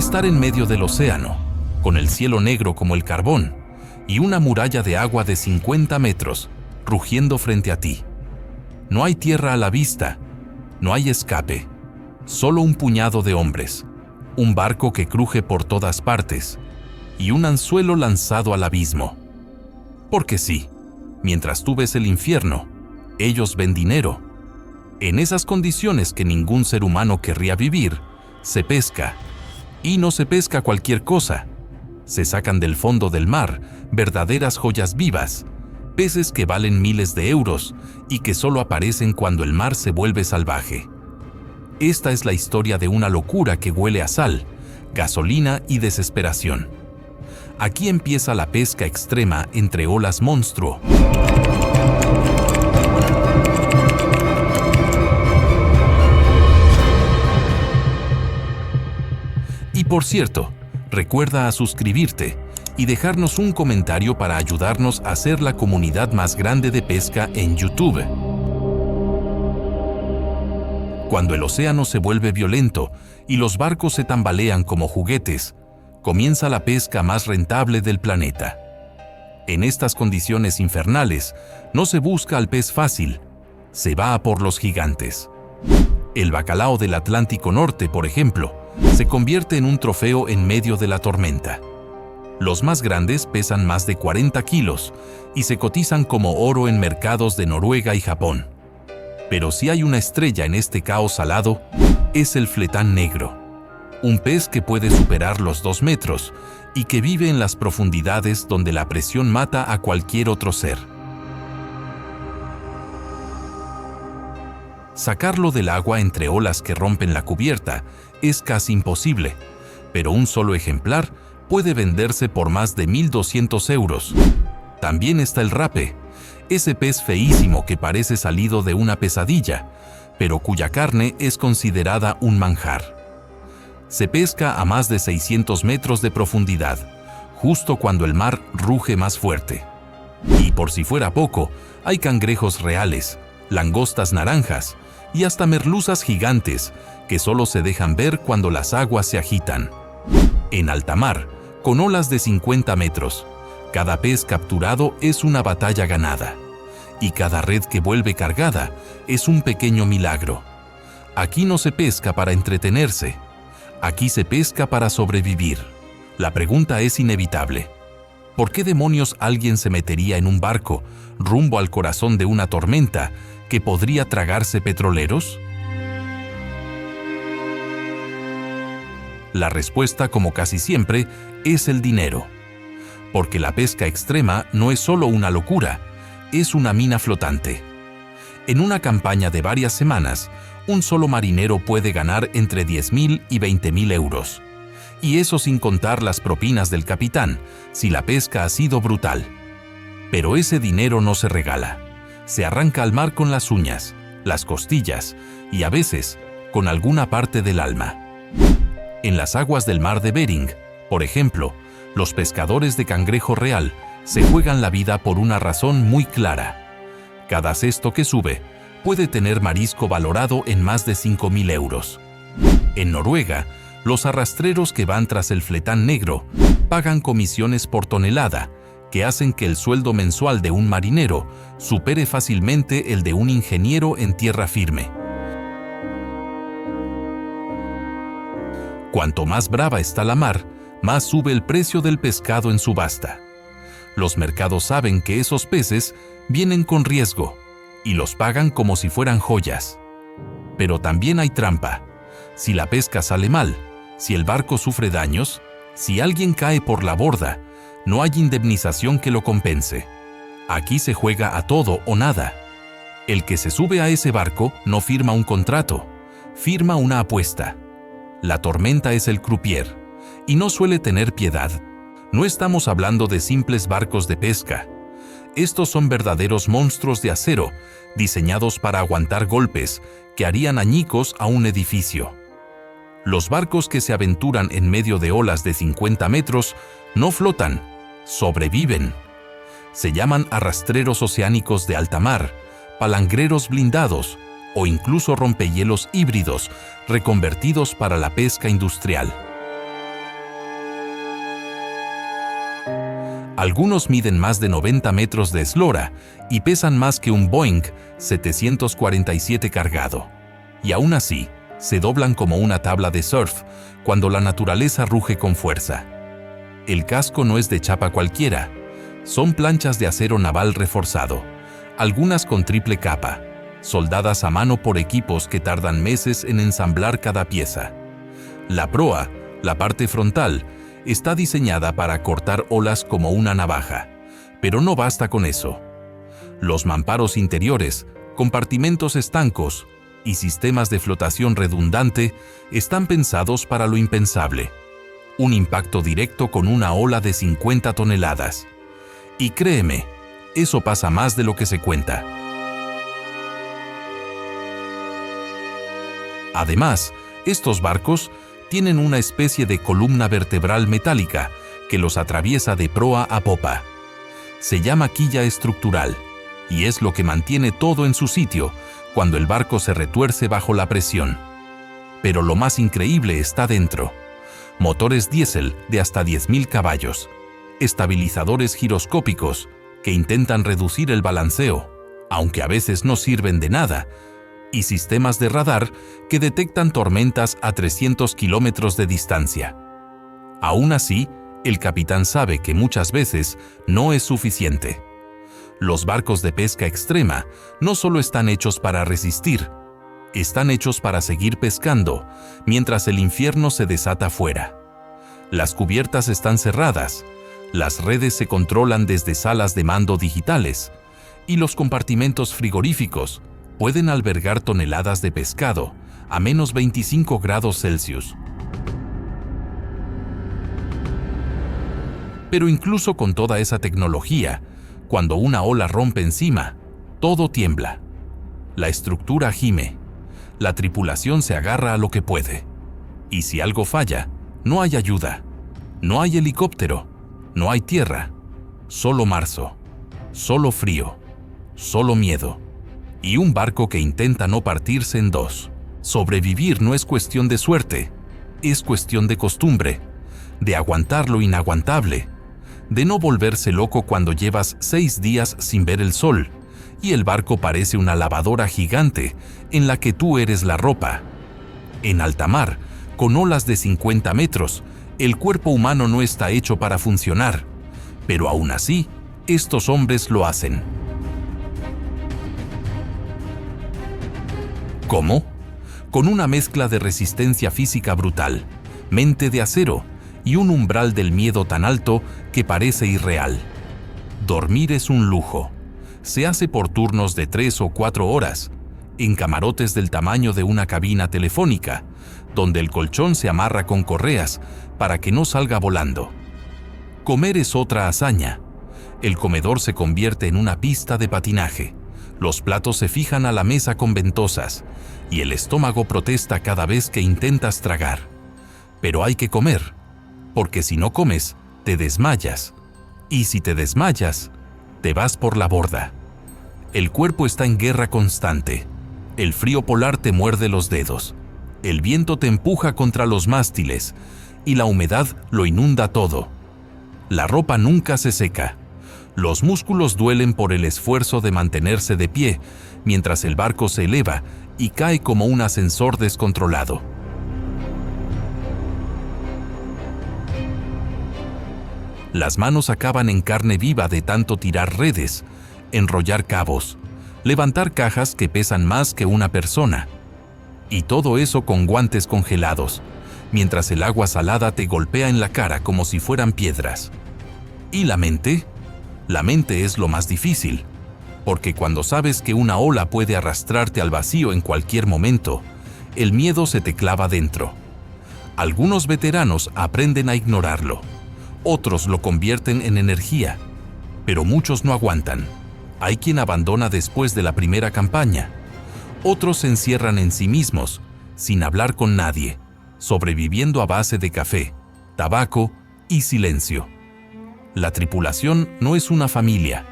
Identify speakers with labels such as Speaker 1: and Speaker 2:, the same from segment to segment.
Speaker 1: estar en medio del océano, con el cielo negro como el carbón y una muralla de agua de 50 metros rugiendo frente a ti. No hay tierra a la vista, no hay escape, solo un puñado de hombres, un barco que cruje por todas partes y un anzuelo lanzado al abismo. Porque sí, mientras tú ves el infierno, ellos ven dinero. En esas condiciones que ningún ser humano querría vivir, se pesca. Y no se pesca cualquier cosa. Se sacan del fondo del mar verdaderas joyas vivas, peces que valen miles de euros y que solo aparecen cuando el mar se vuelve salvaje. Esta es la historia de una locura que huele a sal, gasolina y desesperación. Aquí empieza la pesca extrema entre olas monstruo. Y por cierto, recuerda a suscribirte y dejarnos un comentario para ayudarnos a hacer la comunidad más grande de pesca en YouTube. Cuando el océano se vuelve violento y los barcos se tambalean como juguetes, comienza la pesca más rentable del planeta. En estas condiciones infernales, no se busca al pez fácil, se va a por los gigantes. El bacalao del Atlántico Norte, por ejemplo, se convierte en un trofeo en medio de la tormenta. Los más grandes pesan más de 40 kilos y se cotizan como oro en mercados de Noruega y Japón. Pero si hay una estrella en este caos salado, es el fletán negro. Un pez que puede superar los 2 metros y que vive en las profundidades donde la presión mata a cualquier otro ser. Sacarlo del agua entre olas que rompen la cubierta es casi imposible, pero un solo ejemplar puede venderse por más de 1.200 euros. También está el rape, ese pez feísimo que parece salido de una pesadilla, pero cuya carne es considerada un manjar. Se pesca a más de 600 metros de profundidad, justo cuando el mar ruge más fuerte. Y por si fuera poco, hay cangrejos reales, langostas naranjas y hasta merluzas gigantes que solo se dejan ver cuando las aguas se agitan. En alta mar, con olas de 50 metros, cada pez capturado es una batalla ganada, y cada red que vuelve cargada es un pequeño milagro. Aquí no se pesca para entretenerse, aquí se pesca para sobrevivir. La pregunta es inevitable. ¿Por qué demonios alguien se metería en un barco rumbo al corazón de una tormenta que podría tragarse petroleros? La respuesta, como casi siempre, es el dinero. Porque la pesca extrema no es solo una locura, es una mina flotante. En una campaña de varias semanas, un solo marinero puede ganar entre 10.000 y 20.000 euros. Y eso sin contar las propinas del capitán, si la pesca ha sido brutal. Pero ese dinero no se regala. Se arranca al mar con las uñas, las costillas y a veces con alguna parte del alma. En las aguas del mar de Bering, por ejemplo, los pescadores de cangrejo real se juegan la vida por una razón muy clara. Cada cesto que sube puede tener marisco valorado en más de 5.000 euros. En Noruega, los arrastreros que van tras el fletán negro pagan comisiones por tonelada, que hacen que el sueldo mensual de un marinero supere fácilmente el de un ingeniero en tierra firme. Cuanto más brava está la mar, más sube el precio del pescado en subasta. Los mercados saben que esos peces vienen con riesgo y los pagan como si fueran joyas. Pero también hay trampa. Si la pesca sale mal, si el barco sufre daños, si alguien cae por la borda, no hay indemnización que lo compense. Aquí se juega a todo o nada. El que se sube a ese barco no firma un contrato, firma una apuesta. La tormenta es el croupier, y no suele tener piedad. No estamos hablando de simples barcos de pesca. Estos son verdaderos monstruos de acero, diseñados para aguantar golpes que harían añicos a un edificio. Los barcos que se aventuran en medio de olas de 50 metros no flotan, sobreviven. Se llaman arrastreros oceánicos de alta mar, palangreros blindados o incluso rompehielos híbridos reconvertidos para la pesca industrial. Algunos miden más de 90 metros de eslora y pesan más que un Boeing 747 cargado. Y aún así, se doblan como una tabla de surf cuando la naturaleza ruge con fuerza. El casco no es de chapa cualquiera. Son planchas de acero naval reforzado, algunas con triple capa, soldadas a mano por equipos que tardan meses en ensamblar cada pieza. La proa, la parte frontal, está diseñada para cortar olas como una navaja, pero no basta con eso. Los mamparos interiores, compartimentos estancos y sistemas de flotación redundante están pensados para lo impensable. Un impacto directo con una ola de 50 toneladas. Y créeme, eso pasa más de lo que se cuenta. Además, estos barcos tienen una especie de columna vertebral metálica que los atraviesa de proa a popa. Se llama quilla estructural y es lo que mantiene todo en su sitio cuando el barco se retuerce bajo la presión. Pero lo más increíble está dentro. Motores diésel de hasta 10.000 caballos, estabilizadores giroscópicos que intentan reducir el balanceo, aunque a veces no sirven de nada, y sistemas de radar que detectan tormentas a 300 kilómetros de distancia. Aún así, el capitán sabe que muchas veces no es suficiente. Los barcos de pesca extrema no solo están hechos para resistir, están hechos para seguir pescando mientras el infierno se desata fuera. Las cubiertas están cerradas, las redes se controlan desde salas de mando digitales y los compartimentos frigoríficos pueden albergar toneladas de pescado a menos 25 grados Celsius. Pero incluso con toda esa tecnología, cuando una ola rompe encima, todo tiembla. La estructura gime, la tripulación se agarra a lo que puede. Y si algo falla, no hay ayuda, no hay helicóptero, no hay tierra, solo marzo, solo frío, solo miedo. Y un barco que intenta no partirse en dos. Sobrevivir no es cuestión de suerte, es cuestión de costumbre, de aguantar lo inaguantable, de no volverse loco cuando llevas 6 días sin ver el sol y el barco parece una lavadora gigante en la que tú eres la ropa. En alta mar, con olas de 50 metros, el cuerpo humano no está hecho para funcionar, pero aún así, estos hombres lo hacen. ¿Cómo? Con una mezcla de resistencia física brutal, mente de acero y un umbral del miedo tan alto que parece irreal. Dormir es un lujo. Se hace por turnos de 3 o 4 horas, en camarotes del tamaño de una cabina telefónica, donde el colchón se amarra con correas para que no salga volando. Comer es otra hazaña. El comedor se convierte en una pista de patinaje. Los platos se fijan a la mesa con ventosas y el estómago protesta cada vez que intentas tragar. Pero hay que comer, porque si no comes, te desmayas. Y si te desmayas, te vas por la borda. El cuerpo está en guerra constante. El frío polar te muerde los dedos. El viento te empuja contra los mástiles y la humedad lo inunda todo. La ropa nunca se seca. Los músculos duelen por el esfuerzo de mantenerse de pie, mientras el barco se eleva y cae como un ascensor descontrolado. Las manos acaban en carne viva de tanto tirar redes, enrollar cabos, levantar cajas que pesan más que una persona. Y todo eso con guantes congelados, mientras el agua salada te golpea en la cara como si fueran piedras. ¿Y la mente? La mente es lo más difícil, porque cuando sabes que una ola puede arrastrarte al vacío en cualquier momento, el miedo se te clava dentro. Algunos veteranos aprenden a ignorarlo, otros lo convierten en energía, pero muchos no aguantan. Hay quien abandona después de la primera campaña, otros se encierran en sí mismos, sin hablar con nadie, sobreviviendo a base de café, tabaco y silencio. La tripulación no es una familia,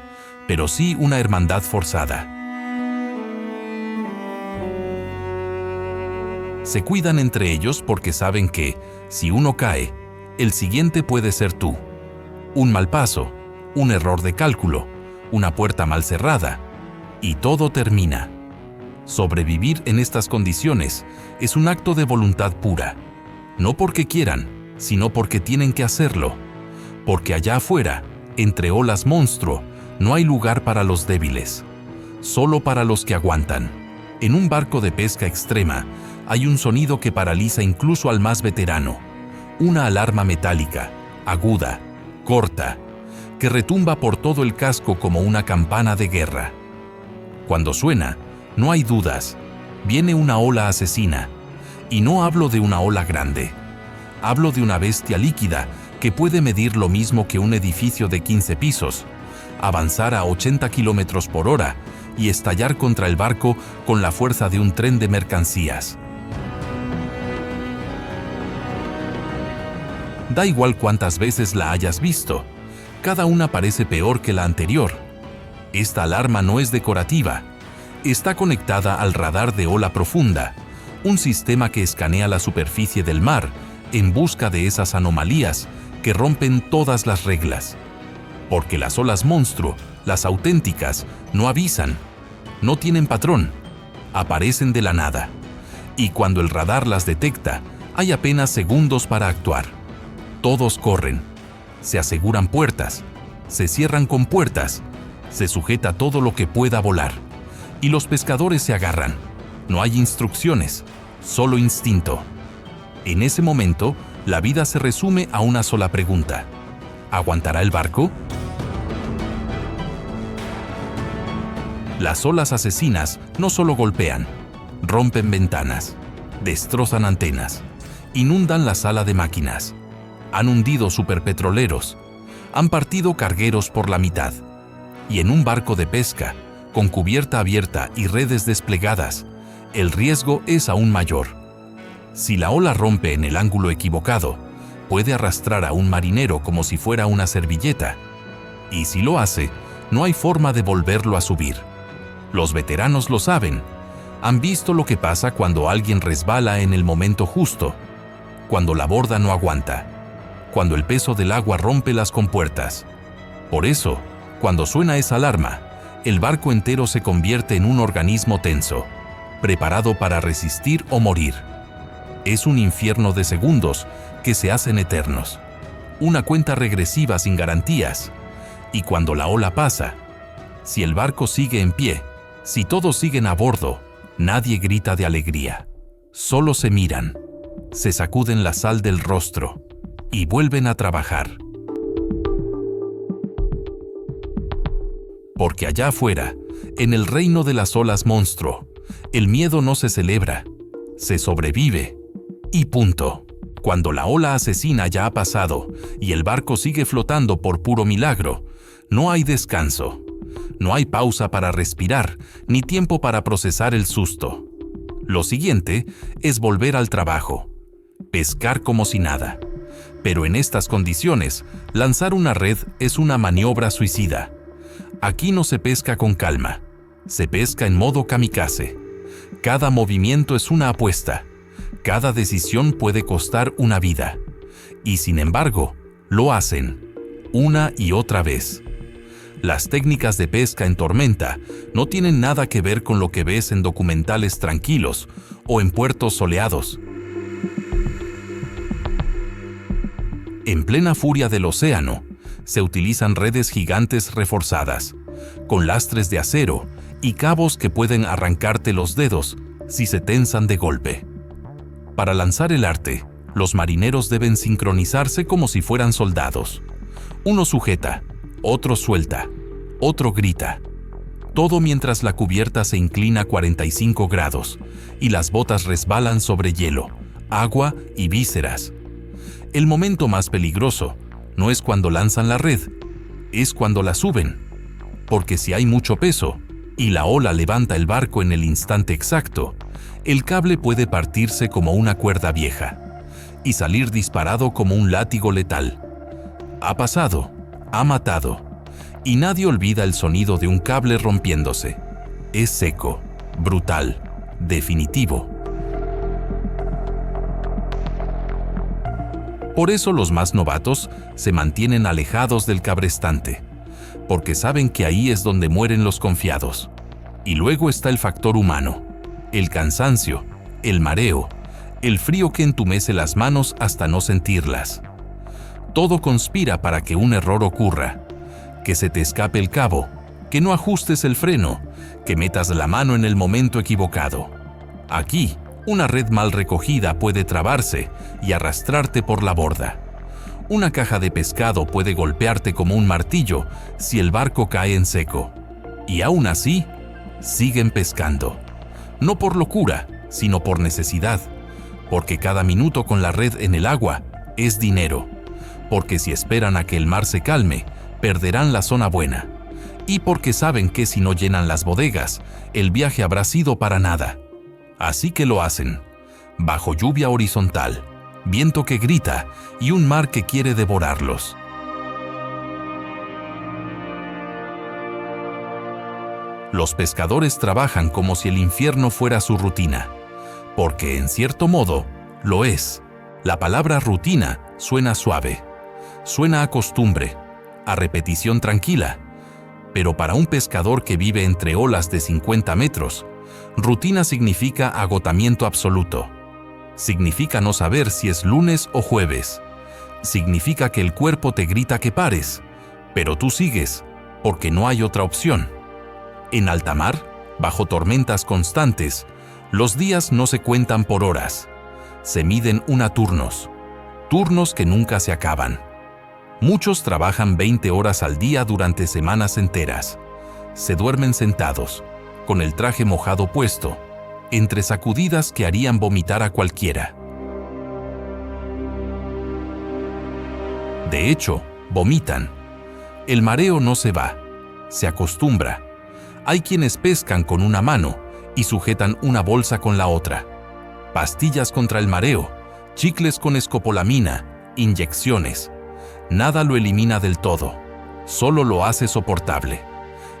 Speaker 1: pero sí una hermandad forzada. Se cuidan entre ellos porque saben que, si uno cae, el siguiente puede ser tú. Un mal paso, un error de cálculo, una puerta mal cerrada, y todo termina. Sobrevivir en estas condiciones es un acto de voluntad pura, no porque quieran, sino porque tienen que hacerlo, porque allá afuera, entre olas monstruo, no hay lugar para los débiles, solo para los que aguantan. En un barco de pesca extrema hay un sonido que paraliza incluso al más veterano, una alarma metálica, aguda, corta, que retumba por todo el casco como una campana de guerra. Cuando suena, no hay dudas, viene una ola asesina, y no hablo de una ola grande, hablo de una bestia líquida que puede medir lo mismo que un edificio de 15 pisos, avanzar a 80 kilómetros por hora y estallar contra el barco con la fuerza de un tren de mercancías. Da igual cuántas veces la hayas visto, cada una parece peor que la anterior. Esta alarma no es decorativa, está conectada al radar de ola profunda, un sistema que escanea la superficie del mar en busca de esas anomalías que rompen todas las reglas. Porque las olas monstruo, las auténticas, no avisan, no tienen patrón, aparecen de la nada. Y cuando el radar las detecta, hay apenas segundos para actuar. Todos corren, se aseguran puertas, se cierran con puertas, se sujeta todo lo que pueda volar. Y los pescadores se agarran. No hay instrucciones, solo instinto. En ese momento, la vida se resume a una sola pregunta. ¿Aguantará el barco? Las olas asesinas no solo golpean, rompen ventanas, destrozan antenas, inundan la sala de máquinas, han hundido superpetroleros, han partido cargueros por la mitad. Y en un barco de pesca, con cubierta abierta y redes desplegadas, el riesgo es aún mayor. Si la ola rompe en el ángulo equivocado, puede arrastrar a un marinero como si fuera una servilleta. Y si lo hace, no hay forma de volverlo a subir. Los veteranos lo saben. Han visto lo que pasa cuando alguien resbala en el momento justo, cuando la borda no aguanta, cuando el peso del agua rompe las compuertas. Por eso, cuando suena esa alarma, el barco entero se convierte en un organismo tenso, preparado para resistir o morir. Es un infierno de segundos que se hacen eternos, una cuenta regresiva sin garantías. Y cuando la ola pasa, si el barco sigue en pie, si todos siguen a bordo, nadie grita de alegría. Solo se miran, se sacuden la sal del rostro y vuelven a trabajar. Porque allá afuera, en el reino de las olas monstruo, el miedo no se celebra, se sobrevive y punto. Cuando la ola asesina ya ha pasado y el barco sigue flotando por puro milagro, no hay descanso, no hay pausa para respirar ni tiempo para procesar el susto. Lo siguiente es volver al trabajo, pescar como si nada. Pero en estas condiciones, lanzar una red es una maniobra suicida. Aquí no se pesca con calma, se pesca en modo kamikaze. Cada movimiento es una apuesta, cada decisión puede costar una vida. Y sin embargo, lo hacen, una y otra vez. Las técnicas de pesca en tormenta no tienen nada que ver con lo que ves en documentales tranquilos o en puertos soleados. En plena furia del océano, se utilizan redes gigantes reforzadas, con lastres de acero y cabos que pueden arrancarte los dedos si se tensan de golpe. Para lanzar el arte, los marineros deben sincronizarse como si fueran soldados. Uno sujeta, otro suelta, otro grita. Todo mientras la cubierta se inclina 45 grados y las botas resbalan sobre hielo, agua y vísceras. El momento más peligroso no es cuando lanzan la red, es cuando la suben. Porque si hay mucho peso y la ola levanta el barco en el instante exacto, el cable puede partirse como una cuerda vieja y salir disparado como un látigo letal. Ha pasado, ha matado, y nadie olvida el sonido de un cable rompiéndose. Es seco, brutal, definitivo. Por eso los más novatos se mantienen alejados del cabrestante, porque saben que ahí es donde mueren los confiados. Y luego está el factor humano, el cansancio, el mareo, el frío que entumece las manos hasta no sentirlas. Todo conspira para que un error ocurra, que se te escape el cabo, que no ajustes el freno, que metas la mano en el momento equivocado. Aquí, una red mal recogida puede trabarse y arrastrarte por la borda. Una caja de pescado puede golpearte como un martillo si el barco cae en seco. Y aún así, siguen pescando. No por locura, sino por necesidad. Porque cada minuto con la red en el agua es dinero. Porque si esperan a que el mar se calme, perderán la zona buena. Y porque saben que si no llenan las bodegas, el viaje habrá sido para nada. Así que lo hacen, bajo lluvia horizontal, viento que grita y un mar que quiere devorarlos. Los pescadores trabajan como si el infierno fuera su rutina, porque en cierto modo lo es. La palabra rutina suena suave, suena a costumbre, a repetición tranquila, pero para un pescador que vive entre olas de 50 metros, rutina significa agotamiento absoluto. Significa no saber si es lunes o jueves. Significa que el cuerpo te grita que pares, pero tú sigues, porque no hay otra opción. En alta mar, bajo tormentas constantes, los días no se cuentan por horas. Se miden a turnos. Turnos que nunca se acaban. Muchos trabajan 20 horas al día durante semanas enteras. Se duermen sentados, con el traje mojado puesto, entre sacudidas que harían vomitar a cualquiera. De hecho, vomitan. El mareo no se va, se acostumbra. Hay quienes pescan con una mano y sujetan una bolsa con la otra. Pastillas contra el mareo, chicles con escopolamina, inyecciones. Nada lo elimina del todo, solo lo hace soportable.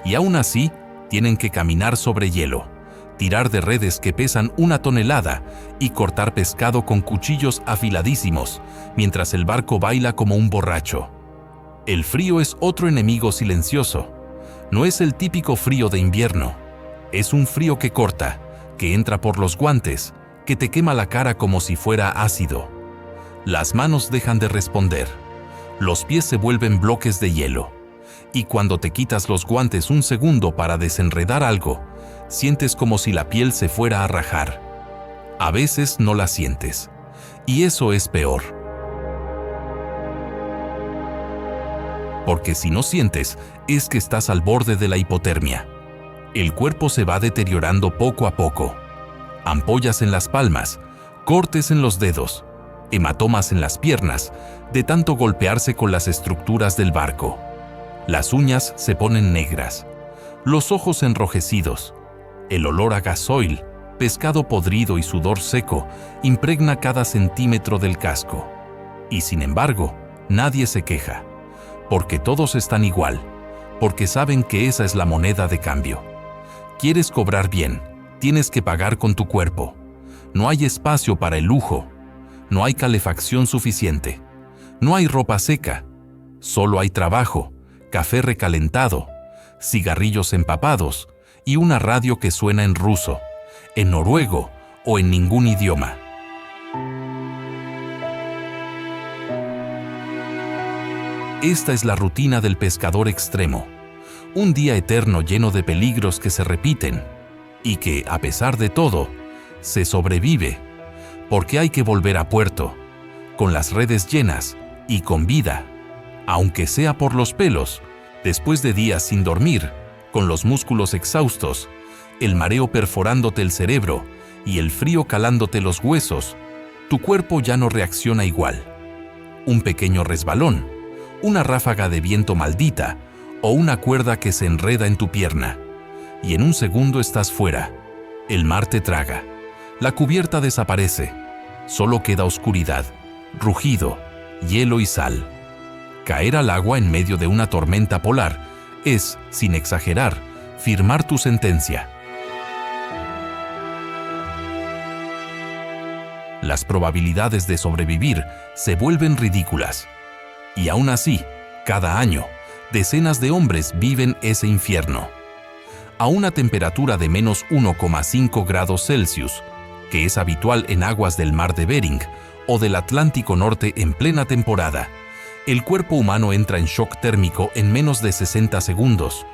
Speaker 1: Y aún así, tienen que caminar sobre hielo, tirar de redes que pesan 1 tonelada y cortar pescado con cuchillos afiladísimos, mientras el barco baila como un borracho. El frío es otro enemigo silencioso. No es el típico frío de invierno. Es un frío que corta, que entra por los guantes, que te quema la cara como si fuera ácido. Las manos dejan de responder. Los pies se vuelven bloques de hielo. Y cuando te quitas los guantes un segundo para desenredar algo, sientes como si la piel se fuera a rajar. A veces no la sientes. Y eso es peor. Porque si no sientes, es que estás al borde de la hipotermia. El cuerpo se va deteriorando poco a poco. Ampollas en las palmas, cortes en los dedos, hematomas en las piernas, de tanto golpearse con las estructuras del barco. Las uñas se ponen negras, los ojos enrojecidos. El olor a gasoil, pescado podrido y sudor seco impregna cada centímetro del casco. Y sin embargo, nadie se queja, porque todos están igual, porque saben que esa es la moneda de cambio. ¿Quieres cobrar bien? Tienes que pagar con tu cuerpo. No hay espacio para el lujo. No hay calefacción suficiente. No hay ropa seca. Solo hay trabajo, café recalentado, cigarrillos empapados y una radio que suena en ruso, en noruego o en ningún idioma. Esta es la rutina del pescador extremo. Un día eterno lleno de peligros que se repiten y que, a pesar de todo, se sobrevive, porque hay que volver a puerto, con las redes llenas y con vida, aunque sea por los pelos, después de días sin dormir, con los músculos exhaustos, el mareo perforándote el cerebro y el frío calándote los huesos, tu cuerpo ya no reacciona igual. Un pequeño resbalón, una ráfaga de viento maldita o una cuerda que se enreda en tu pierna, y en un segundo estás fuera. El mar te traga. La cubierta desaparece. Solo queda oscuridad, rugido, hielo y sal. Caer al agua en medio de una tormenta polar es, sin exagerar, firmar tu sentencia. Las probabilidades de sobrevivir se vuelven ridículas. Y aún así, cada año, Decenas de hombres viven ese infierno. A una temperatura de menos 1,5 grados Celsius, que es habitual en aguas del mar de Bering o del Atlántico Norte en plena temporada, el cuerpo humano entra en shock térmico en menos de 60 segundos.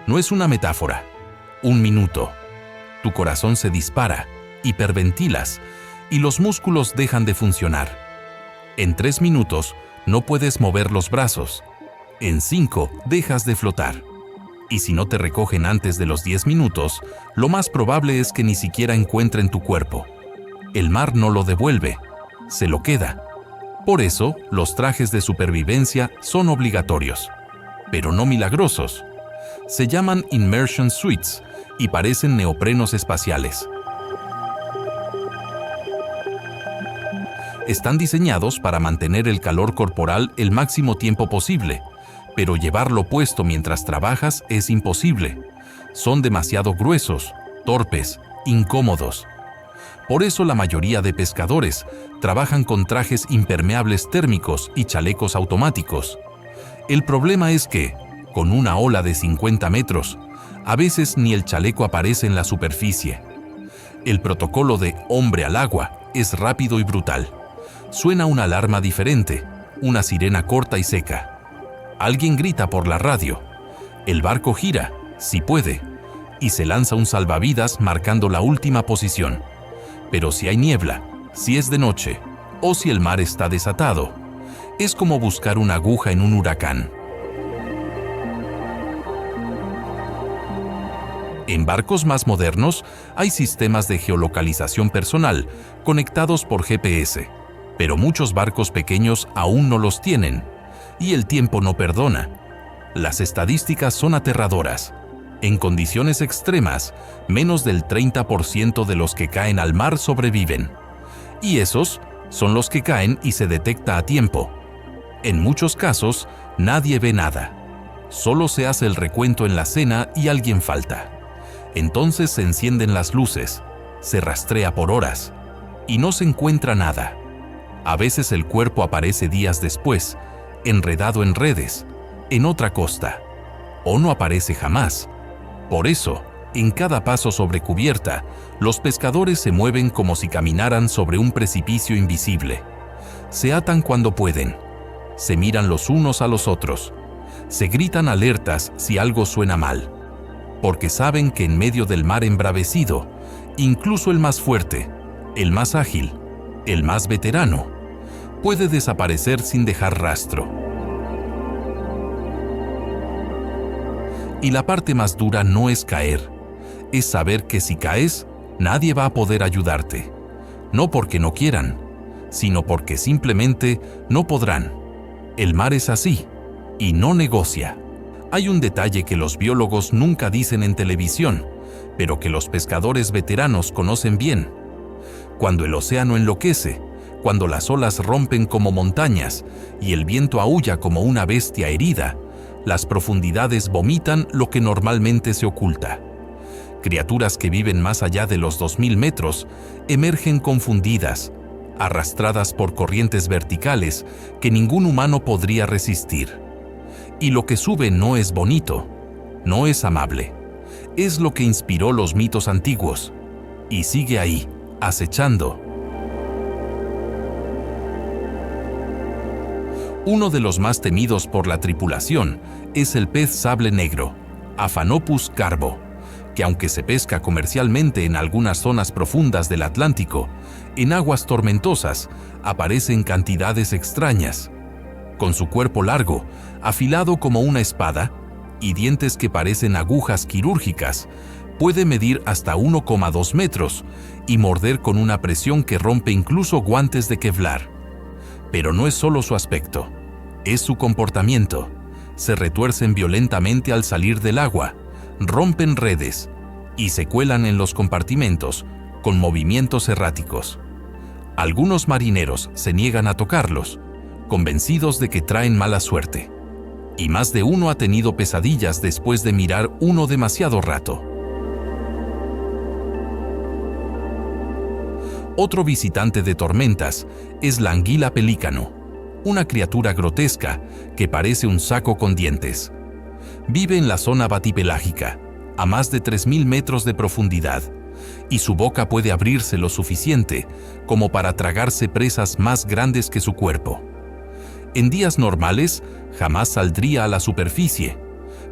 Speaker 1: No es una metáfora. 1 minuto. Tu corazón se dispara, hiperventilas y los músculos dejan de funcionar. En 3 minutos no puedes mover los brazos. En 5 dejas de flotar. Y si no te recogen antes de los 10 minutos, lo más probable es que ni siquiera encuentren tu cuerpo. El mar no lo devuelve, se lo queda. Por eso, los trajes de supervivencia son obligatorios, pero no milagrosos. Se llaman immersion suits y parecen neoprenos espaciales. Están diseñados para mantener el calor corporal el máximo tiempo posible, pero llevarlo puesto mientras trabajas es imposible. Son demasiado gruesos, torpes, incómodos. Por eso la mayoría de pescadores trabajan con trajes impermeables térmicos y chalecos automáticos. El problema es que, con una ola de 50 metros, a veces ni el chaleco aparece en la superficie. El protocolo de hombre al agua es rápido y brutal. Suena una alarma diferente, una sirena corta y seca. Alguien grita por la radio. El barco gira, si puede, y se lanza un salvavidas marcando la última posición. Pero si hay niebla, si es de noche, o si el mar está desatado, es como buscar una aguja en un huracán. En barcos más modernos hay sistemas de geolocalización personal conectados por GPS, pero muchos barcos pequeños aún no los tienen. Y el tiempo no perdona. Las estadísticas son aterradoras. En condiciones extremas, menos del 30% de los que caen al mar sobreviven. Y esos son los que caen y se detecta a tiempo. En muchos casos, nadie ve nada. Solo se hace el recuento en la cena y alguien falta. Entonces se encienden las luces, se rastrea por horas y no se encuentra nada. A veces el cuerpo aparece días después, enredado en redes, en otra costa, o no aparece jamás. Por eso, en cada paso sobre cubierta, los pescadores se mueven como si caminaran sobre un precipicio invisible. Se atan cuando pueden, se miran los unos a los otros, se gritan alertas si algo suena mal, porque saben que en medio del mar embravecido, incluso el más fuerte, el más ágil, el más veterano, puede desaparecer sin dejar rastro. Y la parte más dura no es caer, es saber que si caes, nadie va a poder ayudarte. No porque no quieran, sino porque simplemente no podrán. El mar es así, y no negocia. Hay un detalle que los biólogos nunca dicen en televisión, pero que los pescadores veteranos conocen bien. Cuando el océano enloquece, cuando las olas rompen como montañas y el viento aúlla como una bestia herida, las profundidades vomitan lo que normalmente se oculta. Criaturas que viven más allá de los 2000 metros emergen confundidas, arrastradas por corrientes verticales que ningún humano podría resistir. Y lo que sube no es bonito, no es amable. Es lo que inspiró los mitos antiguos y sigue ahí, acechando. Uno de los más temidos por la tripulación es el pez sable negro, Aphanopus carbo, que aunque se pesca comercialmente en algunas zonas profundas del Atlántico, en aguas tormentosas aparece en cantidades extrañas. Con su cuerpo largo, afilado como una espada, y dientes que parecen agujas quirúrgicas, puede medir hasta 1,2 metros y morder con una presión que rompe incluso guantes de Kevlar. Pero no es solo su aspecto, es su comportamiento. Se retuercen violentamente al salir del agua, rompen redes y se cuelan en los compartimentos con movimientos erráticos. Algunos marineros se niegan a tocarlos, convencidos de que traen mala suerte. Y más de uno ha tenido pesadillas después de mirar uno demasiado rato. Otro visitante de tormentas es la anguila pelícano, una criatura grotesca que parece un saco con dientes. Vive en la zona batipelágica, a más de 3.000 metros de profundidad, y su boca puede abrirse lo suficiente como para tragarse presas más grandes que su cuerpo. En días normales, jamás saldría a la superficie,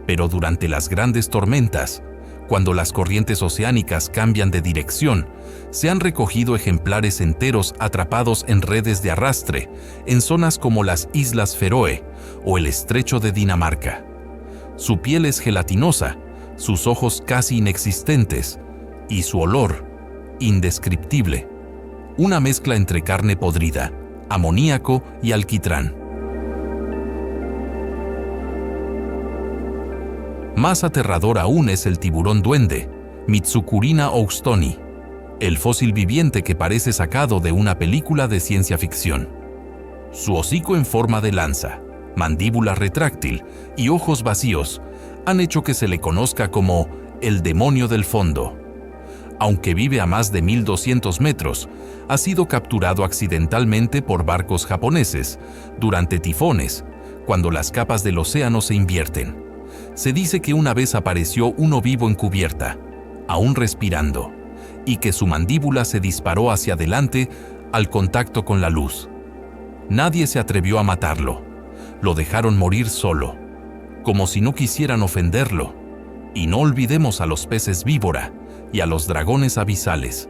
Speaker 1: pero durante las grandes tormentas, cuando las corrientes oceánicas cambian de dirección, se han recogido ejemplares enteros atrapados en redes de arrastre en zonas como las Islas Feroe o el Estrecho de Dinamarca. Su piel es gelatinosa, sus ojos casi inexistentes y su olor, indescriptible. Una mezcla entre carne podrida, amoníaco y alquitrán. Más aterrador aún es el tiburón duende, Mitsukurina oustoni, el fósil viviente que parece sacado de una película de ciencia ficción. Su hocico en forma de lanza, mandíbula retráctil y ojos vacíos han hecho que se le conozca como el demonio del fondo. Aunque vive a más de 1.200 metros, ha sido capturado accidentalmente por barcos japoneses durante tifones, cuando las capas del océano se invierten. Se dice que una vez apareció uno vivo en cubierta, aún respirando, y que su mandíbula se disparó hacia adelante al contacto con la luz. Nadie se atrevió a matarlo. Lo dejaron morir solo, como si no quisieran ofenderlo. Y no olvidemos a los peces víbora y a los dragones abisales,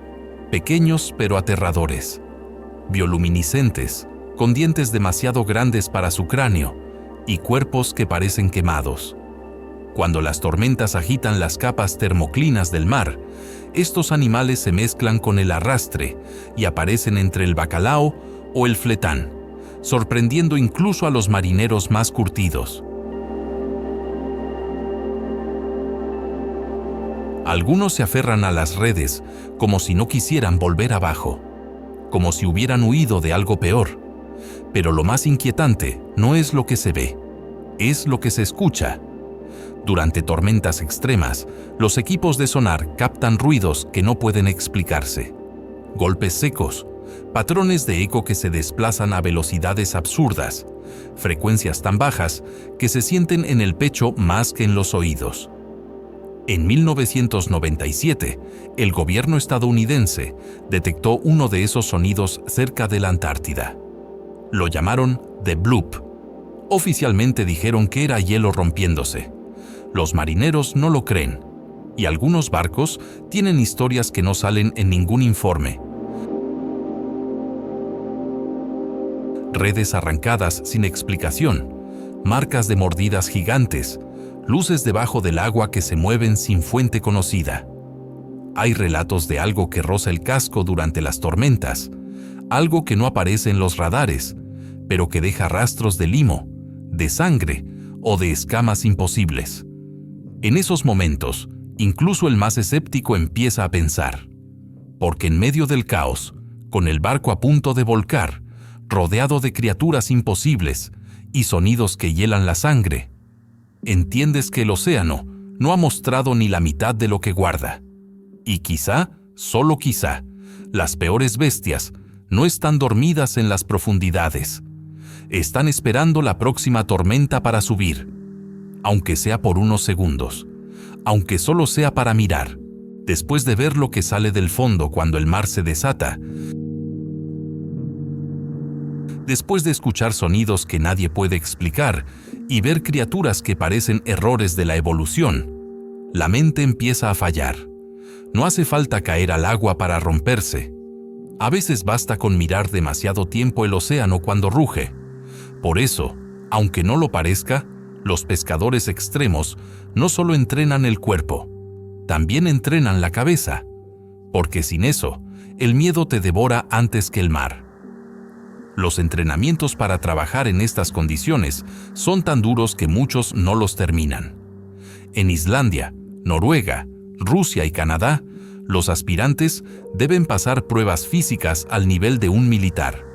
Speaker 1: pequeños pero aterradores, bioluminiscentes, con dientes demasiado grandes para su cráneo y cuerpos que parecen quemados. Cuando las tormentas agitan las capas termoclinas del mar, estos animales se mezclan con el arrastre y aparecen entre el bacalao o el fletán, sorprendiendo incluso a los marineros más curtidos. Algunos se aferran a las redes como si no quisieran volver abajo, como si hubieran huido de algo peor. Pero lo más inquietante no es lo que se ve, es lo que se escucha. Durante tormentas extremas, los equipos de sonar captan ruidos que no pueden explicarse. Golpes secos, patrones de eco que se desplazan a velocidades absurdas, frecuencias tan bajas que se sienten en el pecho más que en los oídos. En 1997, el gobierno estadounidense detectó uno de esos sonidos cerca de la Antártida. Lo llamaron The Bloop. Oficialmente dijeron que era hielo rompiéndose. Los marineros no lo creen, y algunos barcos tienen historias que no salen en ningún informe. Redes arrancadas sin explicación, marcas de mordidas gigantes, luces debajo del agua que se mueven sin fuente conocida. Hay relatos de algo que roza el casco durante las tormentas, algo que no aparece en los radares, pero que deja rastros de limo, de sangre o de escamas imposibles. En esos momentos, incluso el más escéptico empieza a pensar, porque en medio del caos, con el barco a punto de volcar, rodeado de criaturas imposibles y sonidos que hielan la sangre, entiendes que el océano no ha mostrado ni la mitad de lo que guarda. Y quizá, solo quizá, las peores bestias no están dormidas en las profundidades. Están esperando la próxima tormenta para subir, aunque sea por unos segundos, aunque solo sea para mirar, después de ver lo que sale del fondo cuando el mar se desata, después de escuchar sonidos que nadie puede explicar y ver criaturas que parecen errores de la evolución, la mente empieza a fallar. No hace falta caer al agua para romperse. A veces basta con mirar demasiado tiempo el océano cuando ruge. Por eso, aunque no lo parezca, los pescadores extremos no solo entrenan el cuerpo, también entrenan la cabeza, porque sin eso, el miedo te devora antes que el mar. Los entrenamientos para trabajar en estas condiciones son tan duros que muchos no los terminan. En Islandia, Noruega, Rusia y Canadá, los aspirantes deben pasar pruebas físicas al nivel de un militar.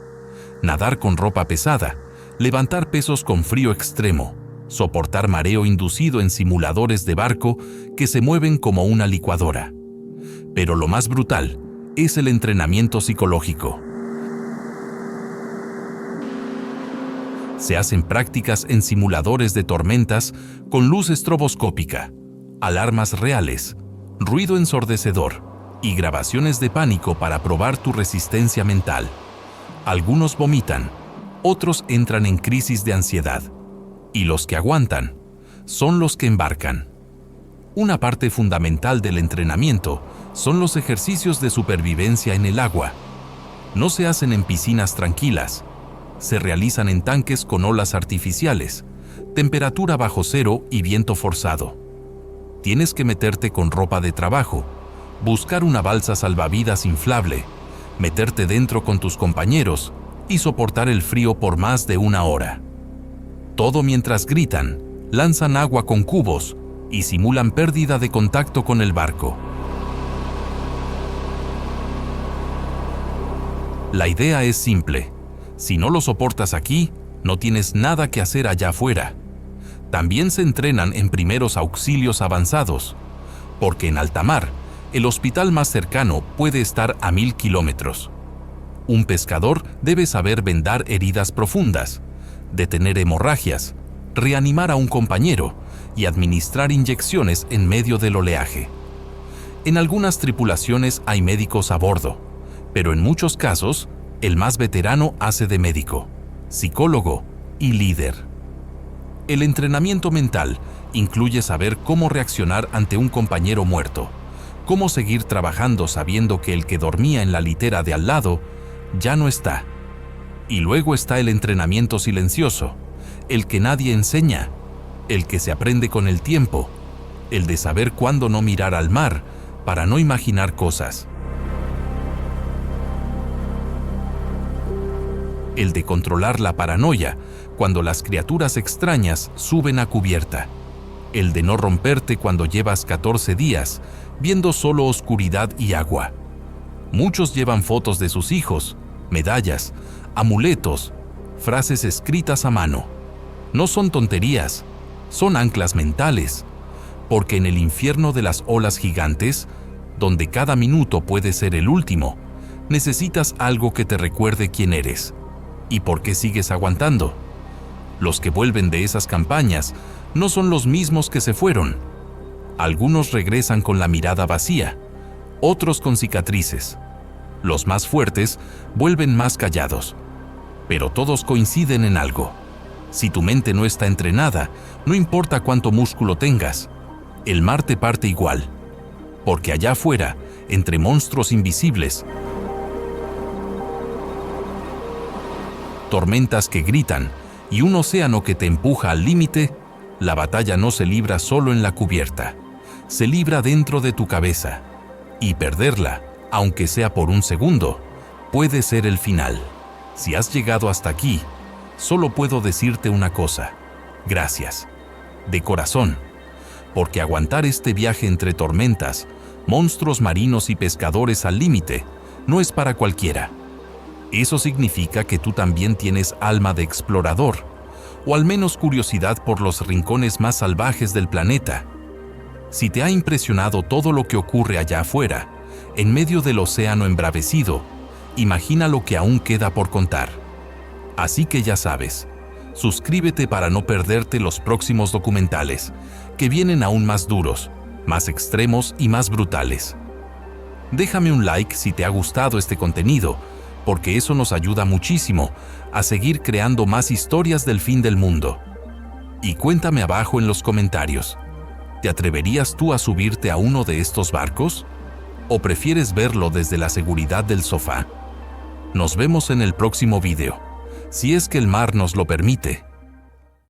Speaker 1: Nadar con ropa pesada, levantar pesos con frío extremo, soportar mareo inducido en simuladores de barco que se mueven como una licuadora. Pero lo más brutal es el entrenamiento psicológico. Se hacen prácticas en simuladores de tormentas con luz estroboscópica, alarmas reales, ruido ensordecedor y grabaciones de pánico para probar tu resistencia mental. Algunos vomitan, otros entran en crisis de ansiedad, y los que aguantan son los que embarcan. Una parte fundamental del entrenamiento son los ejercicios de supervivencia en el agua. No se hacen en piscinas tranquilas, se realizan en tanques con olas artificiales, temperatura bajo cero y viento forzado. Tienes que meterte con ropa de trabajo, buscar una balsa salvavidas inflable, meterte dentro con tus compañeros y soportar el frío por más de 1 hora. Todo mientras gritan, lanzan agua con cubos y simulan pérdida de contacto con el barco. La idea es simple. Si no lo soportas aquí, no tienes nada que hacer allá afuera. También se entrenan en primeros auxilios avanzados, porque en alta mar, el hospital más cercano puede estar a 1000 kilómetros. Un pescador debe saber vendar heridas profundas, detener hemorragias, reanimar a un compañero y administrar inyecciones en medio del oleaje. En algunas tripulaciones hay médicos a bordo, pero en muchos casos, el más veterano hace de médico, psicólogo y líder. El entrenamiento mental incluye saber cómo reaccionar ante un compañero muerto, cómo seguir trabajando sabiendo que el que dormía en la litera de al lado ya no está. Y luego está el entrenamiento silencioso, el que nadie enseña, el que se aprende con el tiempo, el de saber cuándo no mirar al mar para no imaginar cosas. El de controlar la paranoia cuando las criaturas extrañas suben a cubierta. El de no romperte cuando llevas 14 días viendo solo oscuridad y agua. Muchos llevan fotos de sus hijos, medallas, amuletos, frases escritas a mano. No son tonterías, son anclas mentales, porque en el infierno de las olas gigantes, donde cada minuto puede ser el último, necesitas algo que te recuerde quién eres. ¿Y por qué sigues aguantando? Los que vuelven de esas campañas no son los mismos que se fueron. Algunos regresan con la mirada vacía, otros con cicatrices. Los más fuertes vuelven más callados. Pero todos coinciden en algo. Si tu mente no está entrenada, no importa cuánto músculo tengas, el mar te parte igual. Porque allá afuera, entre monstruos invisibles, tormentas que gritan y un océano que te empuja al límite, la batalla no se libra solo en la cubierta, se libra dentro de tu cabeza. Y perderla, aunque sea por un segundo, puede ser el final. Si has llegado hasta aquí, solo puedo decirte una cosa: gracias, de corazón, porque aguantar este viaje entre tormentas, monstruos marinos y pescadores al límite no es para cualquiera. Eso significa que tú también tienes alma de explorador, o al menos curiosidad por los rincones más salvajes del planeta. Si te ha impresionado todo lo que ocurre allá afuera, en medio del océano embravecido, imagina lo que aún queda por contar. Así que ya sabes, suscríbete para no perderte los próximos documentales, que vienen aún más duros, más extremos y más brutales. Déjame un like si te ha gustado este contenido, porque eso nos ayuda muchísimo a seguir creando más historias del fin del mundo. Y cuéntame abajo en los comentarios, ¿te atreverías tú a subirte a uno de estos barcos? ¿O prefieres verlo desde la seguridad del sofá? Nos vemos en el próximo video, si es que el mar nos lo permite.